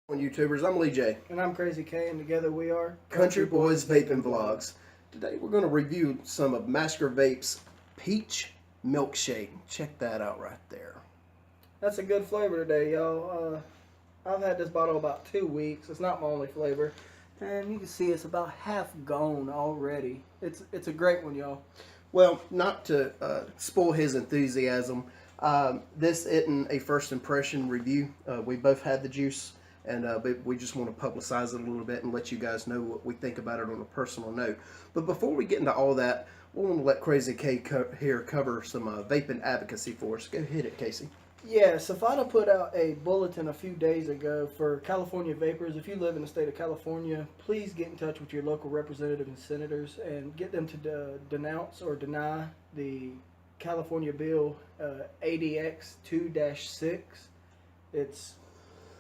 On YouTubers, I'm LeeJ. And I'm Krazy K, and together we are Kuntry-Boiz Vapin Vlogs. Today we're going to review some of Maskervape's Peach Milkshake. Check that out right there. That's a good flavor today, y'all. I've had this bottle about 2 weeks. It's not my only flavor. And you can see it's about half gone already. It's a great one, y'all. Well, not to spoil his enthusiasm, this isn't a first impression review. We both had the juice. And we just want to publicize it a little bit and let you guys know what we think about it on a personal note. But before we get into all that, we want to let Krazy K here cover some vaping advocacy for us. Go hit it, Casey. Yeah, Safada put out a bulletin a few days ago for California vapors. If you live in the state of California, please get in touch with your local representatives and senators and get them to denounce or deny the California bill ADX 2-6.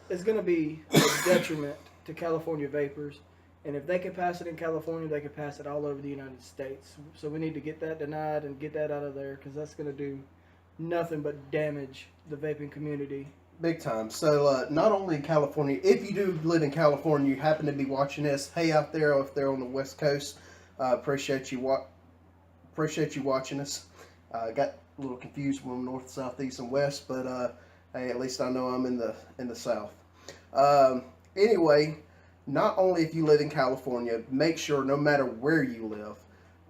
It's going to be a detriment to California vapors. And if they can pass it in California, they can pass it all over the United States. So we need to get that denied and get that out of there, because that's going to do nothing but damage the vaping community. Big time. So not only in California, if you do live in California, you happen to be watching this, hey out there, if they're on the West Coast, appreciate you watching us. Got a little confused from north, south, east, and west, but hey, at least I know I'm in the South. Anyway, not only if you live in California, make sure no matter where you live,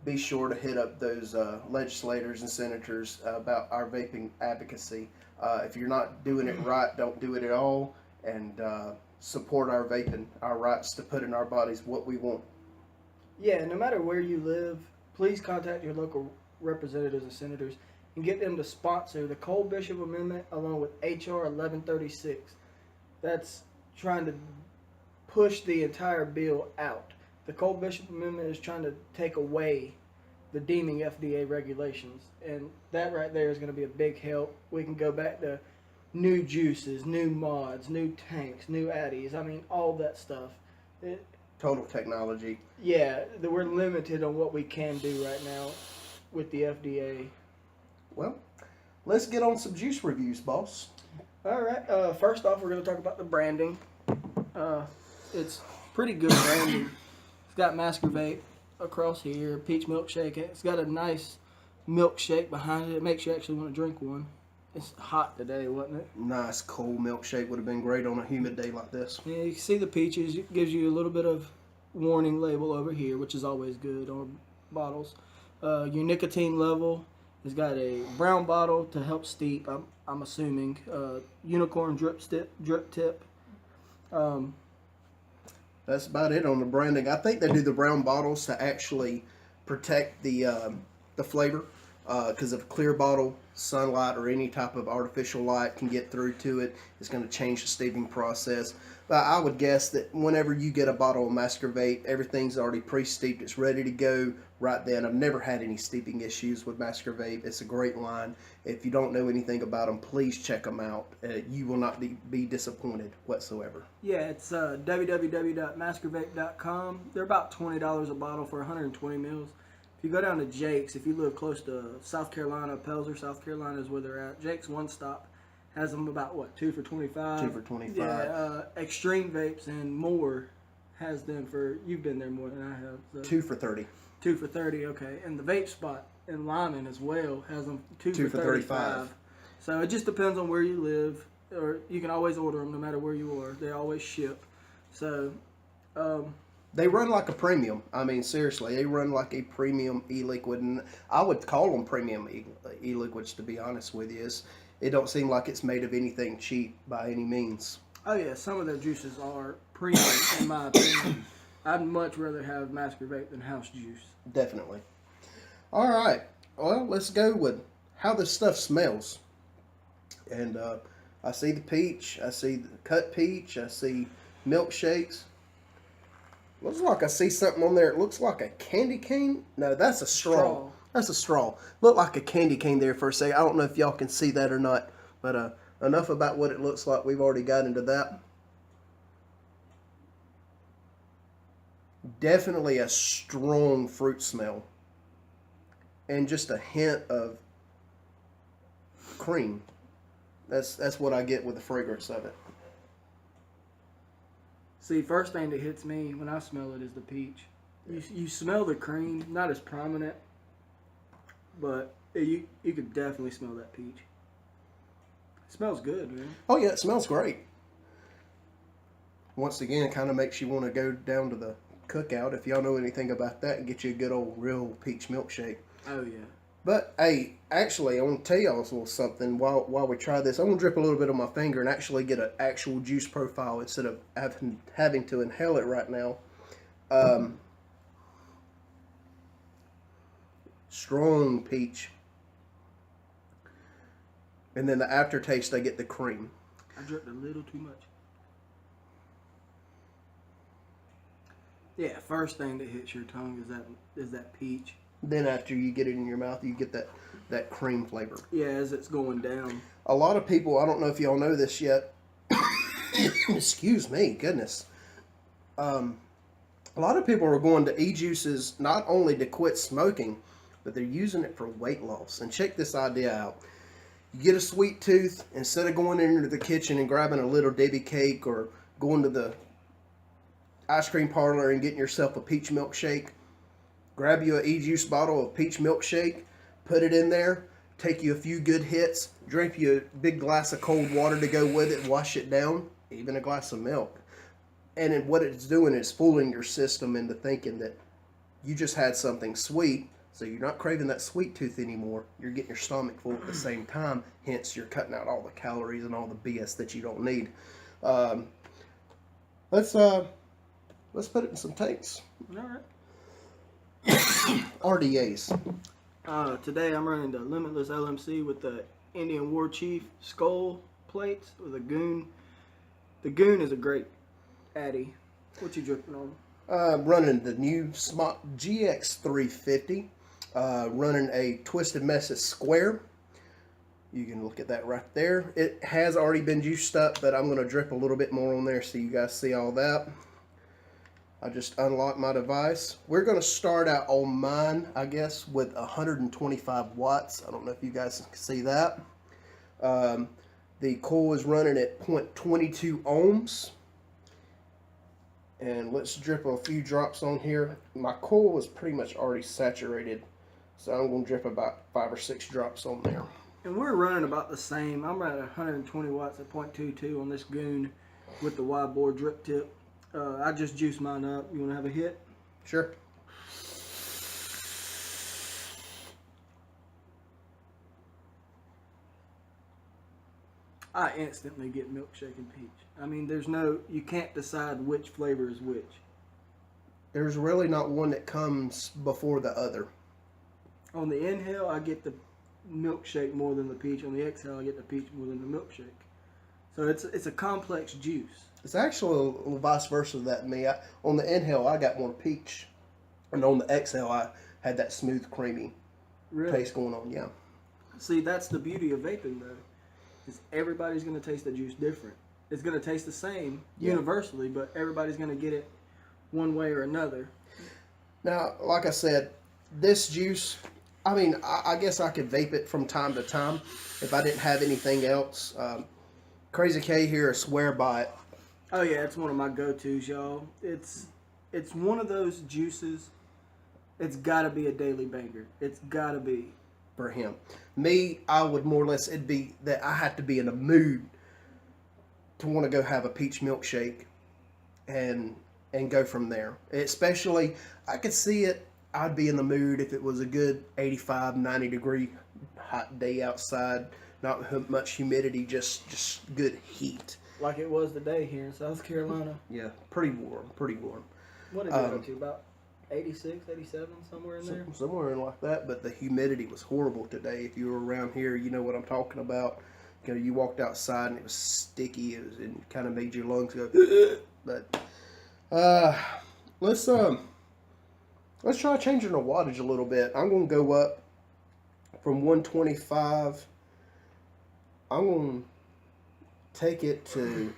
be sure to hit up those legislators and senators about our vaping advocacy. If you're not doing it right, don't do it at all, and support our vaping, our rights to put in our bodies what we want. Yeah, no matter where you live, please contact your local representatives and senators and get them to sponsor the Cole Bishop Amendment along with H.R. 1136. That's trying to push the entire bill out. The Cole Bishop Amendment is trying to take away the deeming FDA regulations, and that right there is going to be a big help. We can go back to new juices, new mods, new tanks, new addies. I mean, all that stuff. Total technology. Yeah, we're limited on what we can do right now with the FDA. Well, let's get on some juice reviews, boss. All right. First off, we're going to talk about the branding. It's pretty good branding. It's got Maskervape across here, Peach Milkshake. It's got a nice milkshake behind it. It makes you actually want to drink one. It's hot today, wasn't it? Nice cold milkshake would have been great on a humid day like this. Yeah, you can see the peaches. It gives you a little bit of warning label over here, which is always good on bottles. Your nicotine level. It's got a brown bottle to help steep. I'm assuming unicorn drip tip. That's about it on the branding. I think they do the brown bottles to actually protect the flavor, because if a clear bottle, sunlight, or any type of artificial light can get through to it, it's going to change the steeping process. But I would guess that whenever you get a bottle of Maskervape, everything's already pre-steeped. It's ready to go right then. I've never had any steeping issues with Maskervape. It's a great line. If you don't know anything about them, please check them out. You will not be disappointed whatsoever. Yeah, it's www.maskervape.com. They're about $20 a bottle for 120 mils. If you go down to Jake's, if you live close to South Carolina, Pelzer, South Carolina is where they're at. Jake's One Stop has them about, what, 2 for $25? 2 for $25. Yeah, Extreme Vapes and more has them for, you've been there more than I have. So. 2 for $30. 2 for $30, okay. And the Vape Spot in Lyman as well has them 2 for $35. So it just depends on where you live, or you can always order them no matter where you are. They always ship. So, they run like a premium. I mean, seriously, they run like a premium e-liquid, and I would call them premium e-liquids, to be honest with you. It don't seem like it's made of anything cheap by any means. Oh yeah, some of their juices are premium, in my opinion. I'd much rather have Maskervape than house juice. Definitely. All right. Well, let's go with how this stuff smells. And I see the peach. I see the cut peach. I see milkshakes. Looks like I see something on there. It looks like a candy cane. No, that's a straw. That's a straw. Looked like a candy cane there for a second. I don't know if y'all can see that or not. But enough about what it looks like. We've already got into that. Definitely a strong fruit smell. And just a hint of cream. That's what I get with the fragrance of it. See, first thing that hits me when I smell it is the peach. You smell the cream, not as prominent, but you could definitely smell that peach. It smells good, man. Oh yeah, it smells great. Once again, it kind of makes you want to go down to the cookout, if y'all know anything about that, and get you a good old real peach milkshake. Oh yeah. But hey, actually, I want to tell y'all a little something while we try this. I'm gonna drip a little bit on my finger and actually get an actual juice profile instead of having to inhale it right now. Strong peach, and then the aftertaste, I get the cream. I dripped a little too much. Yeah, first thing that hits your tongue is that peach. Then after you get it in your mouth, you get that cream flavor. Yeah, as it's going down. A lot of people, I don't know if y'all know this yet. Excuse me, goodness. A lot of people are going to e-juices not only to quit smoking, but they're using it for weight loss. And check this idea out. You get a sweet tooth, instead of going into the kitchen and grabbing a little Debbie cake or going to the ice cream parlor and getting yourself a peach milkshake, grab you an e-juice bottle of peach milkshake, put it in there, take you a few good hits, drink you a big glass of cold water to go with it, wash it down, even a glass of milk. And then what it's doing is fooling your system into thinking that you just had something sweet, so you're not craving that sweet tooth anymore. You're getting your stomach full at the same time, hence you're cutting out all the calories and all the BS that you don't need. Let's put it in some tanks. All right. RDAs. Today I'm running the Limitless LMC with the Indian War Chief skull plates with a goon. The goon is a great addy. What you dripping on? Running the new Smart GX350. Running a Twisted Message Square. You can look at that right there. It has already been juiced up, but I'm going to drip a little bit more on there so you guys see all that. I just unlocked my device. We're going to start out on mine, I guess, with 125 watts. I don't know if you guys can see that. The coil is running at 0.22 ohms. And let's drip a few drops on here. My coil is pretty much already saturated, so I'm going to drip about 5 or 6 drops on there. And we're running about the same. I'm running 120 watts at 0.22 on this goon with the wide bore drip tip. I just juiced mine up. You want to have a hit? Sure. I instantly get milkshake and peach. I mean, you can't decide which flavor is which. There's really not one that comes before the other. On the inhale, I get the milkshake more than the peach. On the exhale, I get the peach more than the milkshake. So it's a complex juice. It's actually a little vice versa than me. On the inhale, I got more peach. And on the exhale, I had that smooth, creamy taste going on, yeah. See, that's the beauty of vaping, though. Is everybody's going to taste the juice different. It's going to taste the same universally, but everybody's going to get it one way or another. Now, like I said, this juice, I mean, I guess I could vape it from time to time if I didn't have anything else. Krazy K here, I swear by it. Oh yeah, it's one of my go-tos, y'all. It's one of those juices. It's got to be a daily banger. It's got to be. For him. Me, I would more or less, it'd be that I had to be in a mood to want to go have a peach milkshake and go from there. Especially, I could see it, I'd be in the mood if it was a good 85, 90 degree hot day outside, not much humidity, just good heat. Like it was today here in South Carolina. Yeah, pretty warm, pretty warm. What did it go to, about 86, 87, somewhere in there? Somewhere in like that, but the humidity was horrible today. If you were around here, you know what I'm talking about. You know, you walked outside and it was sticky. It kind of made your lungs go. But let's try changing the wattage a little bit. I'm gonna go up from 125. I'm gonna take it to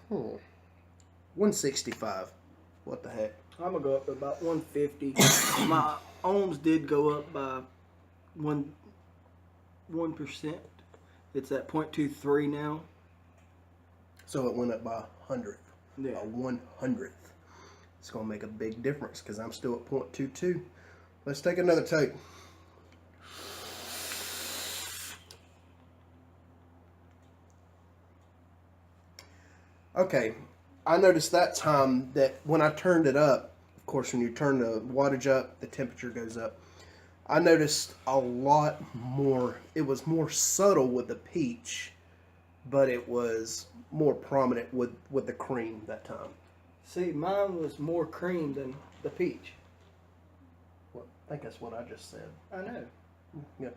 165. What the heck? I'm gonna go up to about 150. My ohms did go up by 1%. It's at 0.23 now. So it went up by 100. Yeah. a 1/100th. It's going to make a big difference because I'm still at 0.22. Let's take another take. Okay, I noticed that time that when I turned it up, of course, when you turn the wattage up, the temperature goes up. I noticed a lot more. It was more subtle with the peach, but it was more prominent with the cream that time. See, mine was more cream than the peach. Well, I think that's what I just said. I know. Yeah.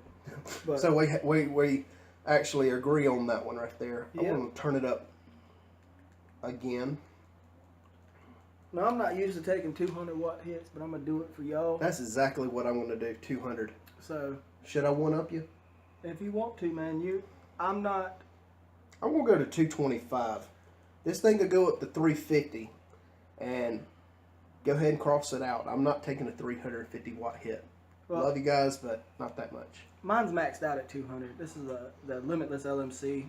But So we actually agree on that one right there. Yeah. I want to turn it up again. no, I'm not used to taking 200-watt hits, but I'm gonna do it for y'all. That's exactly what I'm going to do. 200. So Should I one up you? if you want to, man, I'm not. I'm going to go to 225. This thing could go up to 350 and go ahead and cross it out. I'm not taking a 350 watt hit. Well, Love you guys, but not that much. Mine's maxed out at 200. This is the Limitless LMC.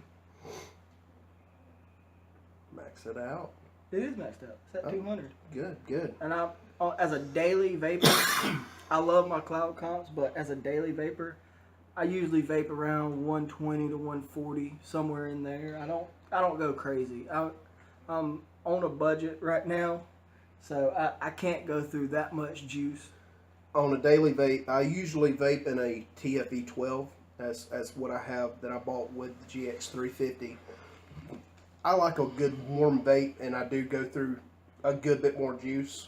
Max it out. It is maxed out. It's at Oh. 200. Good, good. And I'm as a daily vapor, I love my cloud comps, but as a daily vapor, I usually vape around 120 to 140, somewhere in there. I don't go crazy. I'm on a budget right now, so I can't go through that much juice. On a daily vape, I usually vape in a TFE 12 as what I have that I bought with the GX 350. I like a good warm vape, and I do go through a good bit more juice,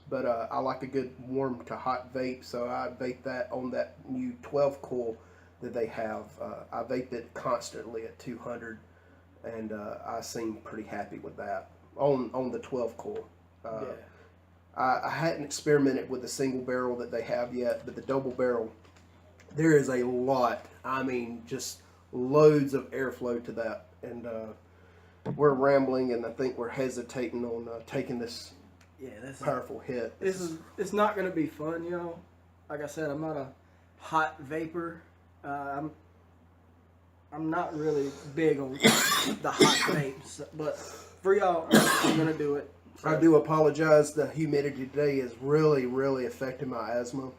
but I like a good warm to hot vape, so I vape that on that new 12 coil that they have. I vape it constantly at 200, and I seem pretty happy with that on the 12 coil. Yeah. I hadn't experimented with the single barrel that they have yet, but the double barrel, there is a lot. I mean, just loads of airflow to that, and we're rambling, and I think we're hesitating on taking this powerful hit. It's not gonna be fun, you know. Like I said, I'm not a hot vapor. I'm not really big on the hot vapes, but for y'all, I'm gonna do it. So, I do apologize. The humidity today is really, really affecting my asthma,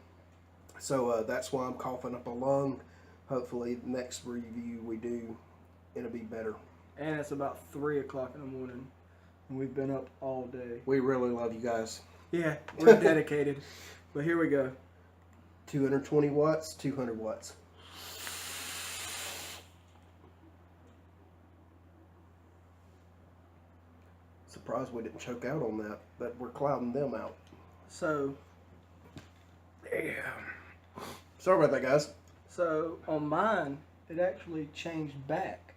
so that's why I'm coughing up a lung. Hopefully, the next review we do, it'll be better. and it's about 3 o'clock in the morning, and we've been up all day. We really love you guys. Yeah, we're dedicated. But here we go. 220 watts, 200 watts. Surprised we didn't choke out on that, but we're clouding them out. So, Sorry about that, guys. so on mine, it actually changed back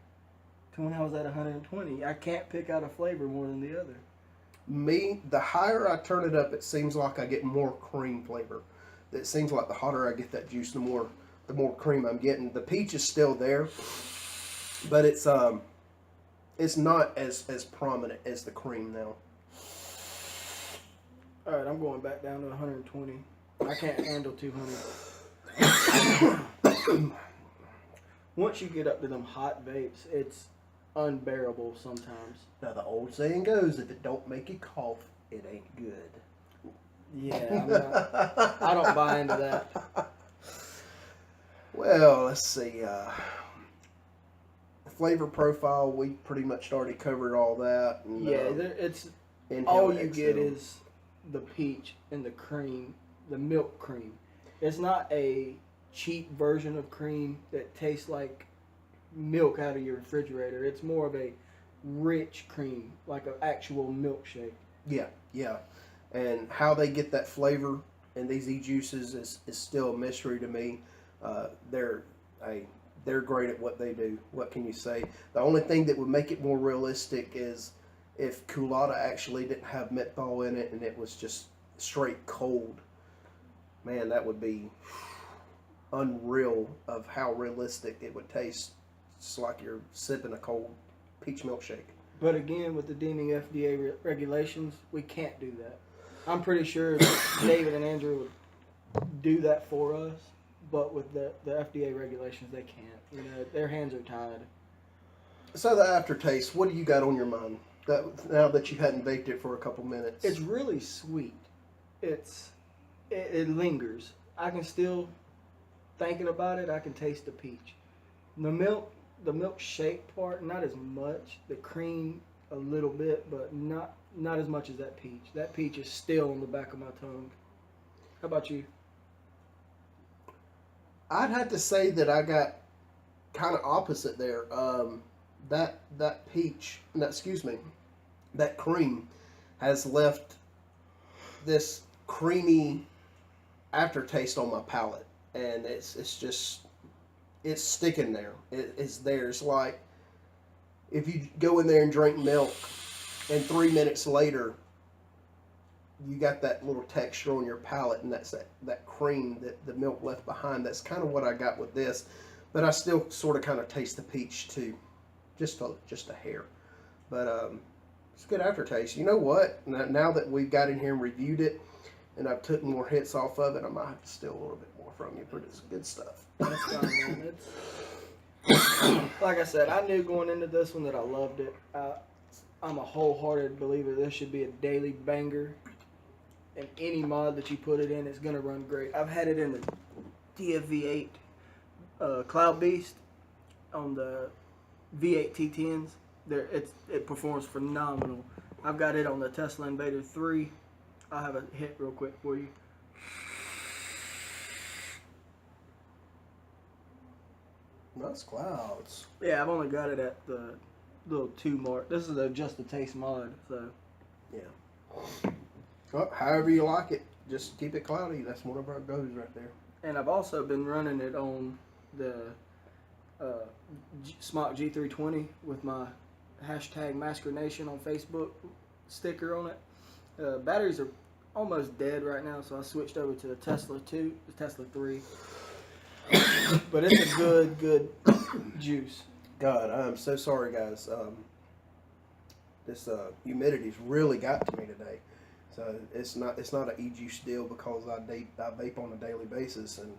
to when I was at 120. I can't pick out a flavor more than the other. Me, the higher I turn it up, it seems like I get more cream flavor. It seems like the hotter I get that juice, the more cream I'm getting. The peach is still there, but it's not as prominent as the cream now. All right, I'm going back down to 120. I can't handle 200. Once you get up to them hot vapes, it's unbearable sometimes. Now the old saying goes, if it don't make you cough, it ain't good. Yeah, I don't buy into that. Well, let's see. Flavor profile, we pretty much already covered all that. And, Yeah, it's inhale, all you exhale. get is the peach and the cream, the milk cream. It's not a cheap version of cream that tastes like milk out of your refrigerator. It's more of a rich cream, like an actual milkshake. Yeah, yeah. And how they get that flavor in these e-juices is still a mystery to me. They're great at what they do. What can you say? The only thing that would make it more realistic is if Culotta actually didn't have menthol in it and it was just straight cold. Man, that would be unreal of how realistic it would taste. It's like you're sipping a cold peach milkshake. But again, with the deeming FDA regulations, we can't do that. I'm pretty sure David and Andrew would do that for us, but with the FDA regulations, they can't. You know, their hands are tied. So the aftertaste, what do you got on your mind? That now that you hadn't baked it for a couple minutes. It's really sweet. It lingers. I can still, thinking about it, I can taste the peach. The milkshake part, not as much. The cream, a little bit, but not as much as that peach. That peach is still on the back of my tongue. How about you? I'd have to say that I got kind of opposite there. That peach, no, excuse me, that cream has left this creamy aftertaste on my palate, and it's just sticking there. It's there. It's like if you go in there and drink milk, and 3 minutes later, you got that little texture on your palate, and that's that cream that the milk left behind. That's kind of what I got with this, but I still sort of kind of taste the peach too, just a hair. But it's a good aftertaste. You know what? Now that we've got in here and reviewed it, and I've taken more hits off of it, I might have to steal a little bit more from you, but it's good stuff. That's fine, man. Like I said, I knew going into this one that I loved it. I'm a wholehearted believer this should be a daily banger. And any mod that you put it in is going to run great. I've had it in the DFV8 Cloud Beast on the V8 T10s. It performs phenomenal. I've got it on the Tesla Invader 3. I'll have a hit real quick for you. Nice clouds. Yeah, I've only got it at the little 2 mark. This is just a taste mod, so. Yeah. Well, however you like it, just keep it cloudy. That's one of our goes right there. And I've also been running it on the Smock G320 with my hashtag Maskervation on Facebook sticker on it. Batteries are almost dead right now, so I switched over to the Tesla 2, the Tesla 3. But it's a good juice. God, I'm so sorry, guys. This humidity's really got to me today. So it's not an e-juice deal because I vape on a daily basis, and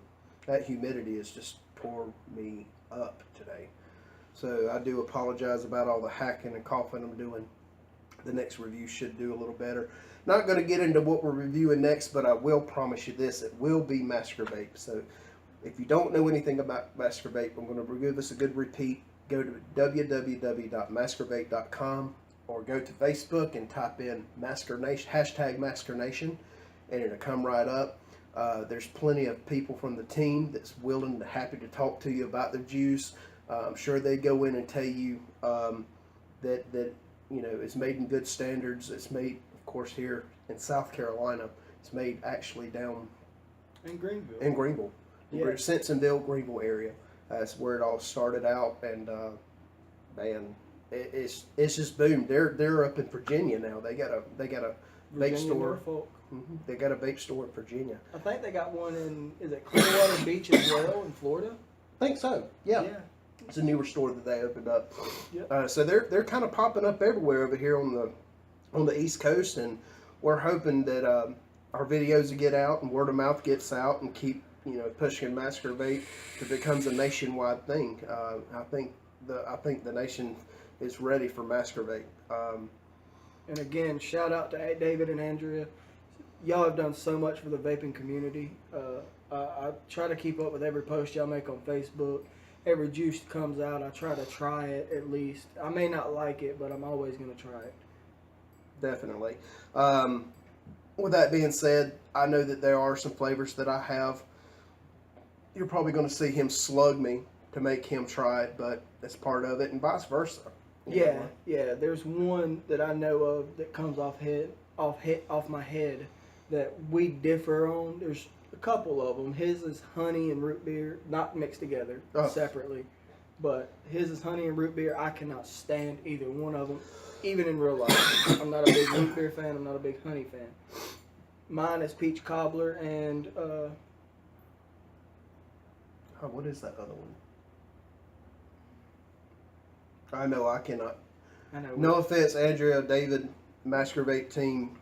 that humidity has just tore me up today. So I do apologize about all the hacking and coughing I'm doing. The next review should do a little better. Not going to get into what we're reviewing next, but I will promise you this: it will be Maskervape. So if you don't know anything about Maskervape, I'm going to give this a good repeat. Go to www.maskervape.com. or go to Facebook and type in hashtag Maskervation, and it'll come right up. There's plenty of people from the team that's willing and happy to talk to you about the juice. I'm sure they go in and tell you that you know it's made in good standards. It's made, of course, here in South Carolina. It's made actually down in Greenville. Yeah. Simpsonville, Greenville area. That's where it all started out, and man. It's just boomed. They're up in Virginia now. They got a vape store. Mm-hmm. They got a vape store in Virginia. I think they got one in Clearwater Beach as well in Florida. I think so. Yeah. It's a newer store that they opened up. Yep. So they're kind of popping up everywhere over here on the East Coast, and we're hoping that our videos will get out and word of mouth gets out and keep pushing Maskervape to becomes a nationwide thing. I think the nation is ready for Maskervape. And again, shout out to David and Andrea. Y'all have done so much for the vaping community. I try to keep up with every post y'all make on Facebook. Every juice that comes out, I try to try it at least. I may not like it, but I'm always going to try it. Definitely. With that being said, I know that there are some flavors that I have. You're probably going to see him slug me to make him try it, but that's part of it, and vice versa. Yeah. There's one that I know of that comes off my head that we differ on. There's a couple of them. His is honey and root beer, not mixed together, separately. But his is honey and root beer. I cannot stand either one of them, even in real life. I'm not a big root beer fan. I'm not a big honey fan. Mine is peach cobbler and what is that other one? I know I cannot. No offense, Andrea, David, Maskervape team.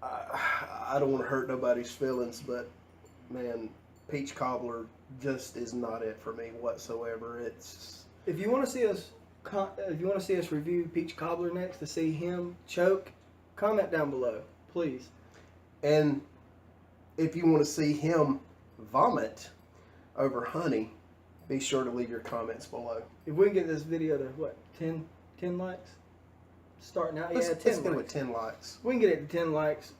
I don't want to hurt nobody's feelings, but man, peach cobbler just is not it for me whatsoever. It's if you want to see us If you want to see us review Peach Cobbler next to see him choke, comment down below, please. And if you want to see him vomit over honey, be sure to leave your comments below. If we can get this video to, what, 10 likes? Starting out, Let's 10 go likes. with 10 likes. We can get it to 10 likes.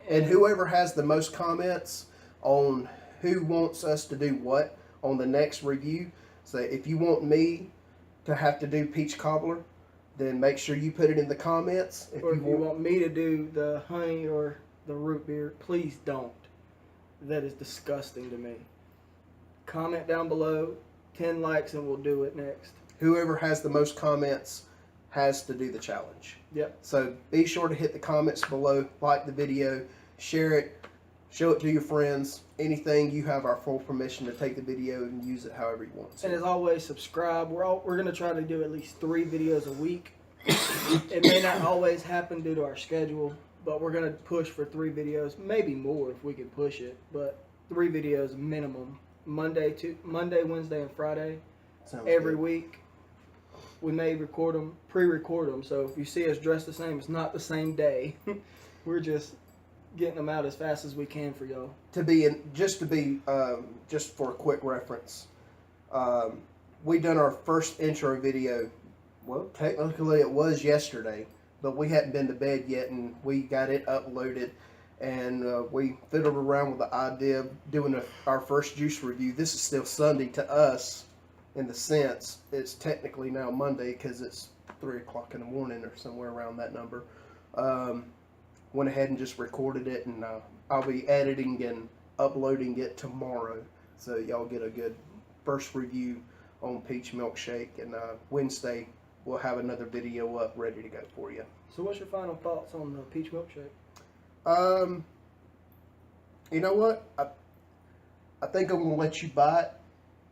And whoever has the most comments on who wants us to do what on the next review, so if you want me to have to do peach cobbler, then make sure you put it in the comments. If you want me to do the honey or the root beer, please don't. That is disgusting to me. Comment down below, 10 likes, and we'll do it next. Whoever has the most comments has to do the challenge. Yep. So be sure to hit the comments below, like the video, share it, show it to your friends. Anything, you have our full permission to take the video and use it however you want to. And as always, subscribe. We're going to try to do at least 3 videos a week. It may not always happen due to our schedule, but we're going to push for 3 videos, maybe more if we can push it, but 3 videos minimum. Monday, Wednesday, and Friday. Sounds every good. week. We may pre-record them, so if you see us dressed the same, it's not the same day. We're just getting them out as fast as we can for y'all. Just for a quick reference, we done our first intro video. Well, technically it was yesterday, but we hadn't been to bed yet, and we got it uploaded. And we fiddled around with the idea of doing our first juice review. This is still Sunday to us, in the sense it's technically now Monday because it's 3 o'clock in the morning or somewhere around that number. Went ahead and just recorded it, and I'll be editing and uploading it tomorrow, so y'all get a good first review on Peach Milkshake. And Wednesday we'll have another video up ready to go for you. So what's your final thoughts on the Peach Milkshake? You know what? I think I'm gonna let you buy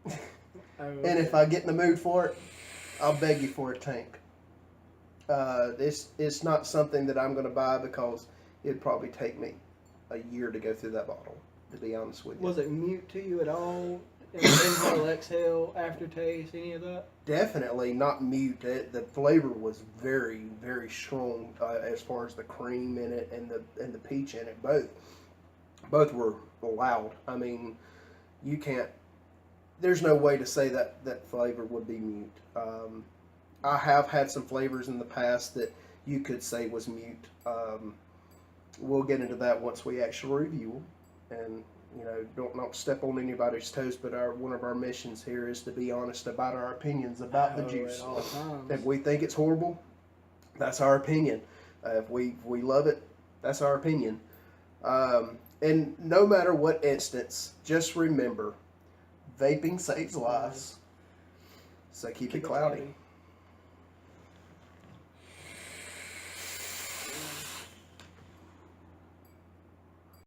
it, and if I get in the mood for it, I'll beg you for a tank. It's not something that I'm gonna buy because it'd probably take me a year to go through that bottle. To be honest with you. Was it mute to you at all? Inhale, exhale, aftertaste, any of that? Definitely not mute. The flavor was very, very strong as far as the cream in it and the peach in it. Both were loud. I mean, you can't. There's no way to say that flavor would be mute. I have had some flavors in the past that you could say was mute. We'll get into that once we actually review them. And you know, don't step on anybody's toes, but one of our missions here is to be honest about our opinions about the juice. If we think it's horrible, that's our opinion. If we love it, that's our opinion. And no matter what instance, just remember, vaping saves lives. So keep it cloudy.